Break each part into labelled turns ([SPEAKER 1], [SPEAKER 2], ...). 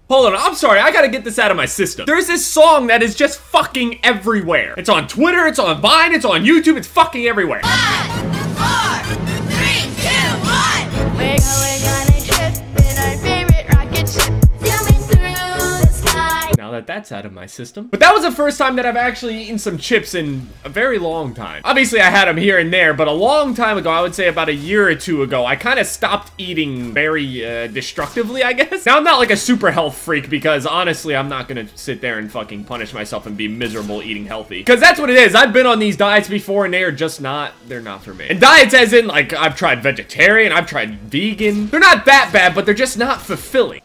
[SPEAKER 1] Hold on, I'm sorry, I gotta get this out of my system. There's this song that is just fucking everywhere. It's on Twitter, it's on Vine, it's on YouTube, it's fucking everywhere.
[SPEAKER 2] 5, 4, 3, 2, 1.
[SPEAKER 3] We're going on a trip in our favorite rocket ship, zooming through the sky.
[SPEAKER 1] Now that that's out of my system. But that was the first time that I've actually eaten some chips in a very long time. Obviously, I had them here and there, but a long time ago, I would say about a year or two ago, I kind of stopped eating very destructively, I guess. Now, I'm not like a super health freak because honestly, I'm not gonna sit there and fucking punish myself and be miserable eating healthy. Because that's what it is. I've been on these diets before and they are just not, they're not for me. And diets as in, like, I've tried vegetarian, I've tried vegan. They're not that bad, but they're just not fulfilling.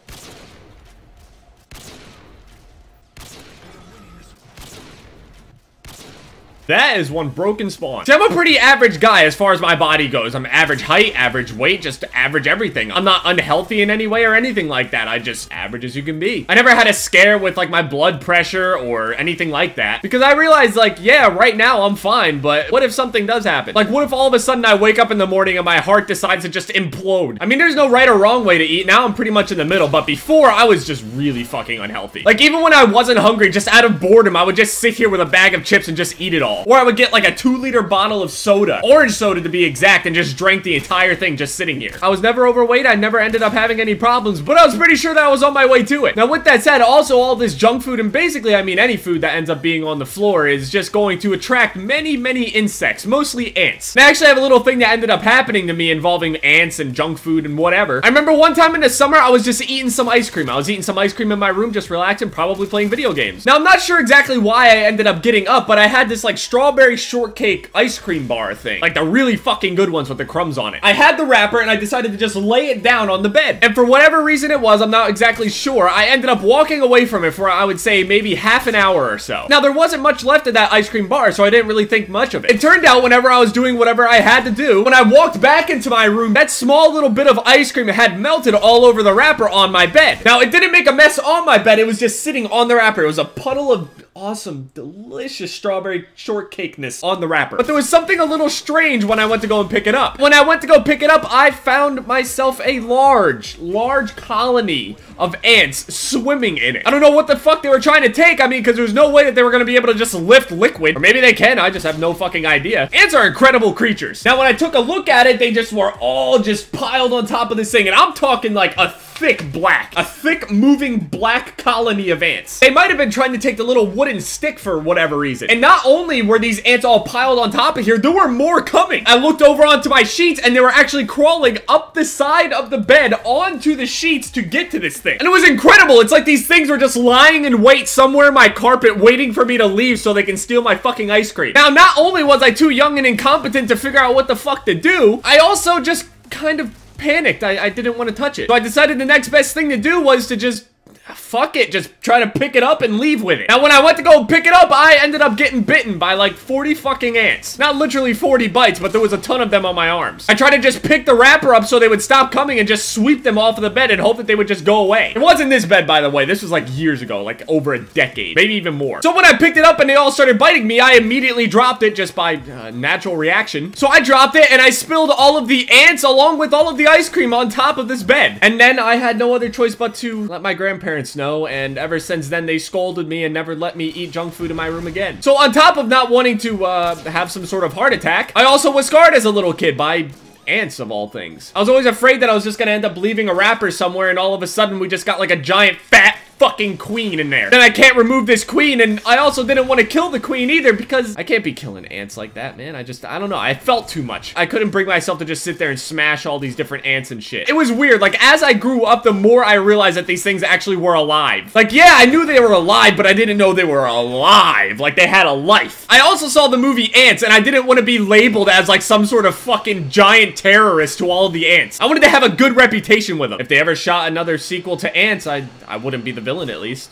[SPEAKER 1] That is one broken spawn. See, I'm a pretty average guy as far as my body goes. I'm average height, average weight, just average everything. I'm not unhealthy in any way or anything like that. I just average as you can be. I never had a scare with like my blood pressure or anything like that because I realized like, yeah, right now I'm fine, but what if something does happen? Like what if all of a sudden I wake up in the morning and my heart decides to just implode? I mean, there's no right or wrong way to eat. Now I'm pretty much in the middle, but before I was just really fucking unhealthy. Like even when I wasn't hungry, just out of boredom, I would just sit here with a bag of chips and just eat it all. Or I would get like a 2-liter bottle of soda, orange soda to be exact, and just drank the entire thing just sitting here. I was never overweight. I never ended up having any problems, but I was pretty sure that I was on my way to it. Now, with that said, also all this junk food, and basically, I mean, any food that ends up being on the floor is just going to attract many, many insects, mostly ants. And I actually have a little thing that ended up happening to me involving ants and junk food and whatever. I remember one time in the summer, I was just eating some ice cream. I was eating some ice cream in my room, just relaxing, probably playing video games. Now, I'm not sure exactly why I ended up getting up, but I had this like strawberry shortcake ice cream bar thing. Like the really fucking good ones with the crumbs on it. I had the wrapper and I decided to just lay it down on the bed. And for whatever reason it was, I'm not exactly sure, I ended up walking away from it for I would say maybe half an hour or so. Now there wasn't much left of that ice cream bar, so I didn't really think much of it. It turned out whenever I was doing whatever I had to do, when I walked back into my room, that small little bit of ice cream had melted all over the wrapper on my bed. Now it didn't make a mess on my bed, it was just sitting on the wrapper. It was a puddle of awesome, delicious strawberry shortcakeness on the wrapper. But there was something a little strange when I went to go and pick it up. When I went to go pick it up, I found myself a large colony of ants swimming in it. I don't know what the fuck they were trying to take. I mean, because there's no way that they were going to be able to just lift liquid. Or maybe they can. I just have no fucking idea. Ants are incredible creatures. Now, when I took a look at it, they just were all just piled on top of this thing. And I'm talking like a thick moving black colony of ants. They might have been trying to take the little wooden stick for whatever reason. And not only were these ants all piled on top of here, there were more coming. I looked over onto my sheets and they were actually crawling up the side of the bed onto the sheets to get to this thing. And it was incredible. It's like these things were just lying in wait somewhere in my carpet waiting for me to leave so they can steal my fucking ice cream. Now, not only was I too young and incompetent to figure out what the fuck to do, I also just kind of panicked. I didn't want to touch it. So I decided the next best thing to do was to just fuck it, just try to pick it up and leave with it. Now, when I went to go pick it up, I ended up getting bitten by like 40 fucking ants. Not literally 40 bites, but there was a ton of them on my arms. I tried to just pick the wrapper up so they would stop coming and just sweep them off of the bed and hope that they would just go away. It wasn't this bed, by the way. This was like years ago, like over a decade, maybe even more. So when I picked it up and they all started biting me, I immediately dropped it just by natural reaction. So I dropped it and I spilled all of the ants along with all of the ice cream on top of this bed. And then I had no other choice but to let my grandparents know, and ever since then they scolded me and never let me eat junk food in my room again. So on top of not wanting to have some sort of heart attack, I also was scarred as a little kid by ants of all things. I was always afraid that I was just gonna end up leaving a wrapper somewhere and all of a sudden we just got like a giant fat fucking queen in there. Then I can't remove this queen, and I also didn't want to kill the queen either because I can't be killing ants like that, man. I don't know. I felt too much. I couldn't bring myself to just sit there and smash all these different ants and shit. It was weird. Like, as I grew up, the more I realized that these things actually were alive. Like, yeah, I knew they were alive, but I didn't know they were alive. Like, they had a life. I also saw the movie Ants, and I didn't want to be labeled as, like, some sort of fucking giant terrorist to all of the ants. I wanted to have a good reputation with them. If they ever shot another sequel to Ants, I wouldn't be the villain, at least.